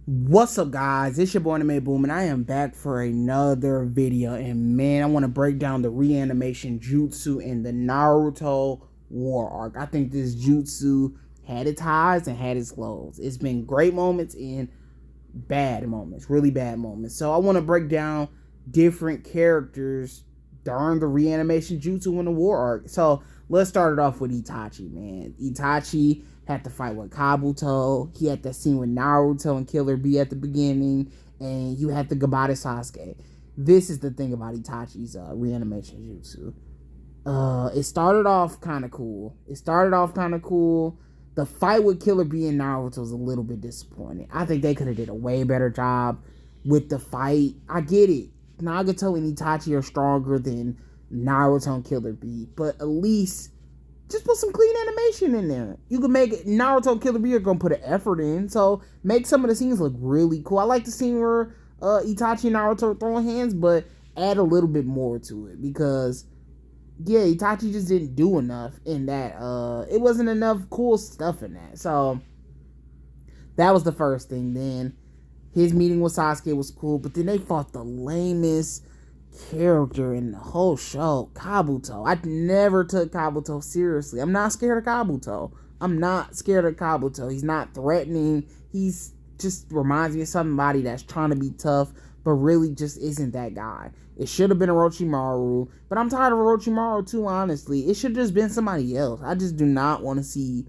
What's up, guys? It's your boy Anime Boom, and I am back for another video. And man, I want to break down the Reanimation Jutsu and the Naruto War Arc. I think this Jutsu had its highs and had its lows. It's been great moments and bad moments, really bad moments. So I want to break down different characters during the Reanimation Jutsu and the War Arc. So let's start it off with Itachi, man. Itachi had to fight with Kabuto. He had that scene with Naruto and Killer Bee at the beginning, and you had the goodbye to Sasuke. This is the thing about Itachi's Reanimation Jutsu. It started off kind of cool. The fight with Killer Bee and Naruto was a little bit disappointing. I think they could have did a way better job with the fight. I get it. Nagato and Itachi are stronger than Naruto and Killer Bee, but at least just put some clean animation in there. You can make it, Naruto and Killer Bee are gonna put an effort in, so make some of the scenes look really cool. I like the scene where Itachi and Naruto are throwing hands, but add a little bit more to it because yeah, Itachi just didn't do enough in that. It wasn't enough cool stuff in that. So that was the first thing. Then his meeting with Sasuke was cool, but then they fought the lamest character in the whole show, Kabuto. I never took Kabuto seriously. I'm not scared of Kabuto. He's not threatening. He's just reminds me of somebody that's trying to be tough, but really just isn't that guy. It should have been Orochimaru, but I'm tired of Orochimaru too, honestly. It should have just been somebody else. I just do not want to see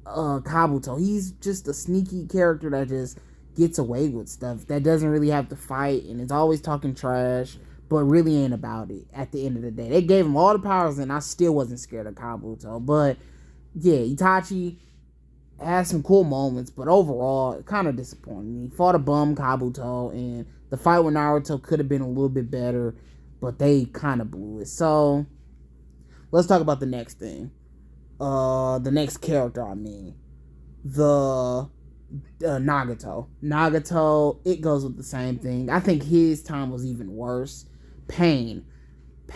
Kabuto. He's just a sneaky character that just gets away with stuff, that doesn't really have to fight, and is always talking trash, but really ain't about it at the end of the day. They gave him all the powers, and I still wasn't scared of Kabuto. But yeah, Itachi had some cool moments, but overall, kind of disappointing. He fought a bum Kabuto, and the fight with Naruto could have been a little bit better, but they kind of blew it. So let's talk about the next thing. The next character, the Nagato, it goes with the same thing. I think his time was even worse. Pain,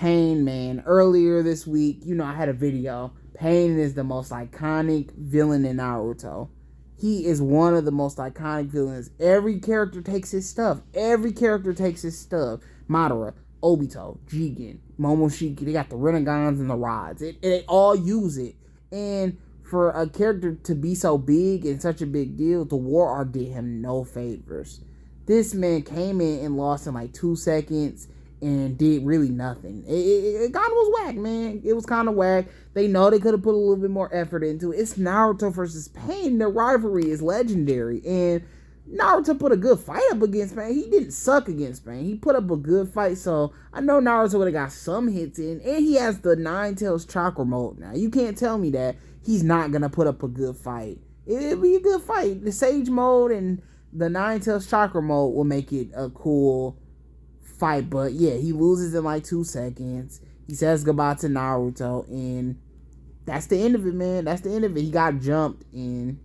man. Earlier this week, I had a video. Pain is the most iconic villain in Naruto. He is one of the most iconic villains. Every character takes his stuff. Madara, Obito, Jigen, Momoshiki. They got the Renegons and the rods. They all use it. And for a character to be so big and such a big deal, the war arc did him no favors. This man came in and lost in like 2 seconds and did really nothing. It kind of was whack, man. It was kind of whack. They know they could have put a little bit more effort into it. It's Naruto versus Pain. The rivalry is legendary. And Naruto put a good fight up against Pain. He didn't suck against Pain. He put up a good fight. So I know Naruto would have got some hits in. And he has the Nine Tails chakra mode now. You can't tell me that he's not going to put up a good fight. It'll be a good fight. The Sage mode and the Nine Tails chakra mode will make it a cool fight. But yeah, he loses in like 2 seconds. He says goodbye to Naruto, and that's the end of it, man. That's the end of it. He got jumped, and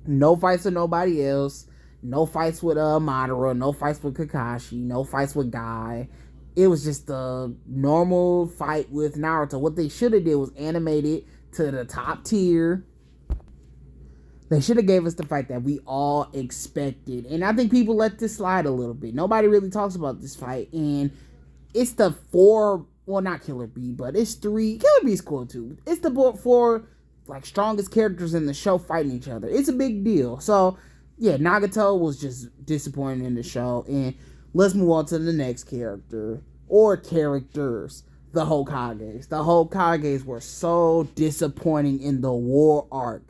no fights with nobody else. No fights with Madara. No fights with Kakashi. No fights with Guy. It was just a normal fight with Naruto. What they should have did was animate it to the top tier. They should have gave us the fight that we all expected. And I think people let this slide a little bit. Nobody really talks about this fight. And it's the four, well, not Killer Bee, but it's three. Killer Bee's cool too. It's the four strongest characters in the show fighting each other. It's a big deal. So yeah, Nagato was just disappointing in the show. And let's move on to the next character, or characters. The Hokages. The Hokages were so disappointing in the war arc.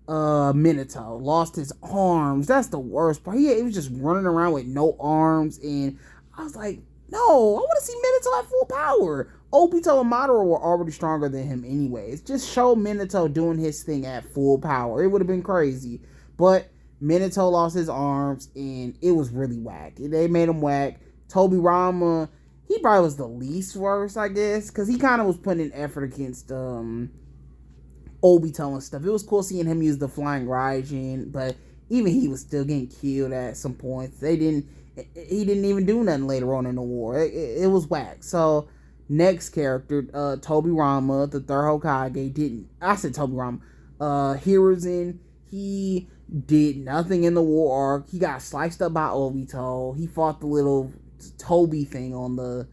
Minato lost his arms. That's the worst part. He was just running around with no arms, and I was like, no, I want to see Minato at full power. Obito and Madara were already stronger than him anyways. Just show Minato doing his thing at full power. It would have been crazy. But Minato lost his arms, and it was really whack. They made him whack. Tobirama, he probably was the least worst, I guess, because he kind of was putting in effort against Obito and stuff. It was cool seeing him use the flying Raijin, but even he was still getting killed at some points. He didn't even do nothing later on in the war. It was whack. So next character, Tobirama, the third Hokage, didn't. I said Tobirama. Hiruzen, he did nothing in the war arc. He got sliced up by Obito. He fought the little Toby thing on the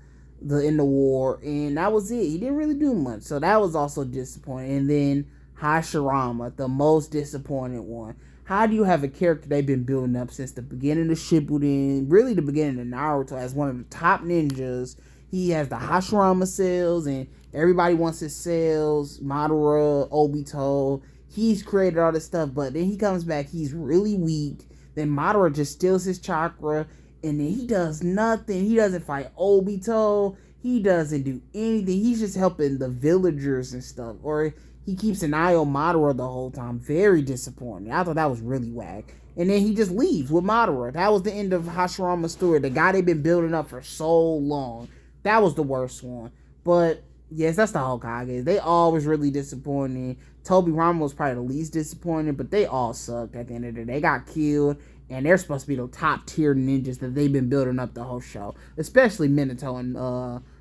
in the war, and that was it. He didn't really do much, so that was also disappointing. And then Hashirama, the most disappointing one. How do you have a character they've been building up since the beginning of Shippuden, really the beginning of Naruto, as one of the top ninjas? He has the Hashirama cells, and everybody wants his cells. Madara, Obito, he's created all this stuff, but then he comes back, he's really weak. Then Madara just steals his chakra, and then he does nothing. He doesn't fight Obito. He doesn't do anything. He's just helping the villagers and stuff. Or he keeps an eye on Madara the whole time. Very disappointing. I thought that was really whack. And then he just leaves with Madara. That was the end of Hashirama's story. The guy they've been building up for so long. That was the worst one. But yes, that's the Hokage. They all was really disappointing. Tobirama was probably the least disappointing, but they all sucked at the end of the day. They got killed, and they're supposed to be the top tier ninjas that they've been building up the whole show. Especially Minato and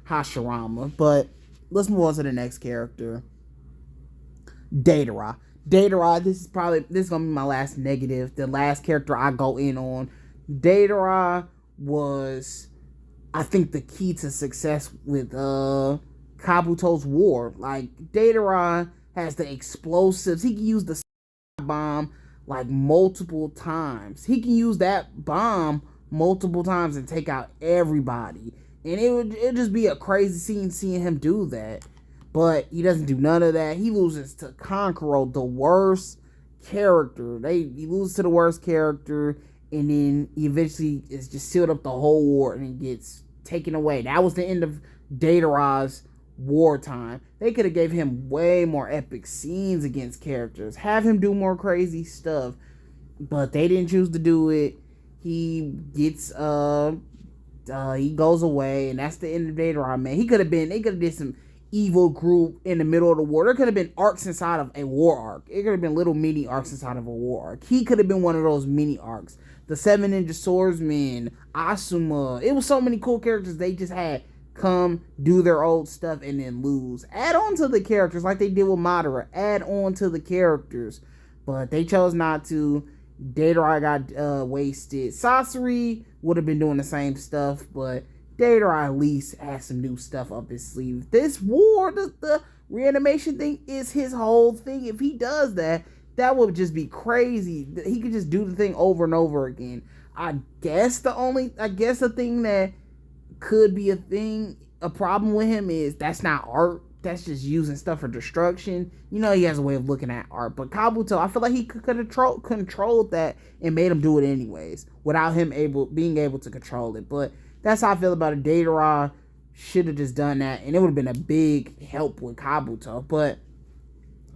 Hashirama. But let's move on to the next character. Deidara. This is gonna be my last negative. The last character I go in on. Deidara was, I think, the key to success with Kabuto's war. Like, Deidara has the explosives. He can use the bomb like multiple times. He can use that bomb multiple times and take out everybody. And it'd just be a crazy scene seeing him do that. But he doesn't do none of that. He loses to Kankuro, the worst character. He loses to the worst character, and then he eventually is just sealed up the whole war, and he gets taken away. That was the end of Deidara's wartime. They could have gave him way more epic scenes against characters, have him do more crazy stuff, but they didn't choose to do it. He gets he goes away, and that's the end of Deidara, man. They could have did some evil group in the middle of the war. There could have been arcs inside of a war arc. It could have been little mini arcs inside of a war arc. He could have been one of those mini arcs. The 7 Ninja Swordsmen, Asuma. It was so many cool characters they just had come do their old stuff and then lose. Add on to the characters like they did with Madara. Add on to the characters. But they chose not to. Deidara got wasted. Sasori would have been doing the same stuff, but Deidara at least has some new stuff up his sleeve. This war, the reanimation thing is his whole thing. If he does that, that would just be crazy. He could just do the thing over and over again. I guess the thing that could be a problem with him is that's not art. That's just using stuff for destruction. You know, he has a way of looking at art. But Kabuto, I feel like he could have controlled that and made him do it anyways without him being able to control it. But that's how I feel about it. Deidara should have just done that, and it would have been a big help with Kabuto. But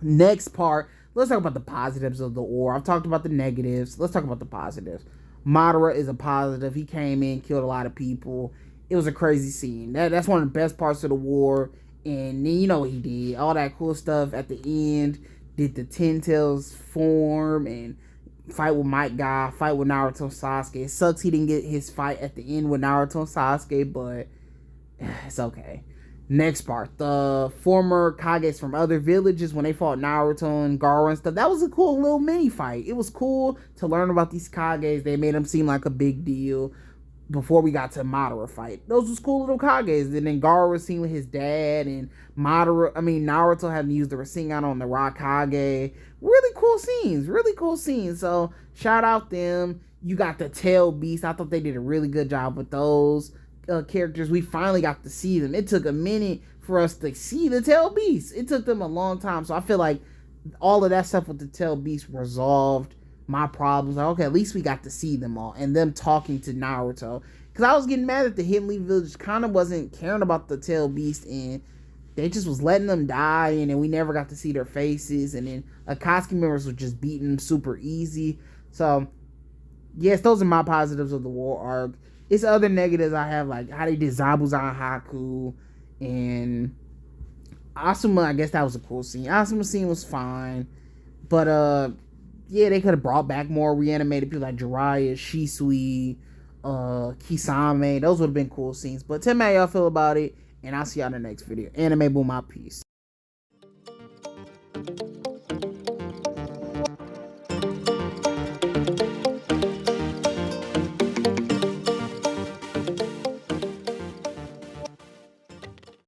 next part, let's talk about the positives of the war. I've talked about the negatives. Let's talk about the positives. Madara is a positive. He came in, killed a lot of people. It was a crazy scene. That's one of the best parts of the war. And then you know what he did. All that cool stuff at the end. Did the Ten Tails form and fight with Might Guy, fight with Naruto and Sasuke. It sucks he didn't get his fight at the end with Naruto and Sasuke, but it's okay. Next part, the former Kages from other villages, when they fought Naruto and Gaara and stuff, that was a cool little mini fight. It was cool to learn about these Kages. They made them seem like a big deal before we got to Madara fight. Those was cool little Kages. And then Gaara was seen with his dad, and Naruto had to use the Rasengan on the Raikage. Really cool scenes. So shout out them. You got the Tail Beast. I thought they did a really good job with those characters. We finally got to see them. It took a minute for us to see the Tail Beast. It took them a long time. So I feel like all of that stuff with the Tail Beast resolved my problems. Like, okay, at least we got to see them all and them talking to Naruto. Because I was getting mad that the Hidden Leaf Village kind of wasn't caring about the Tail Beast, and they just was letting them die, and then we never got to see their faces, and then Akatsuki members were just beating them super easy. So yes, those are my positives of the war arc. It's other negatives I have, like how they did Zabuzan Haku and Asuma. I guess that was a cool scene. Asuma's scene was fine, but yeah, they could have brought back more reanimated people like Jiraiya, Shisui, Kisame. Those would have been cool scenes. But tell me how y'all feel about it, and I'll see y'all in the next video. Anime Boom out, peace.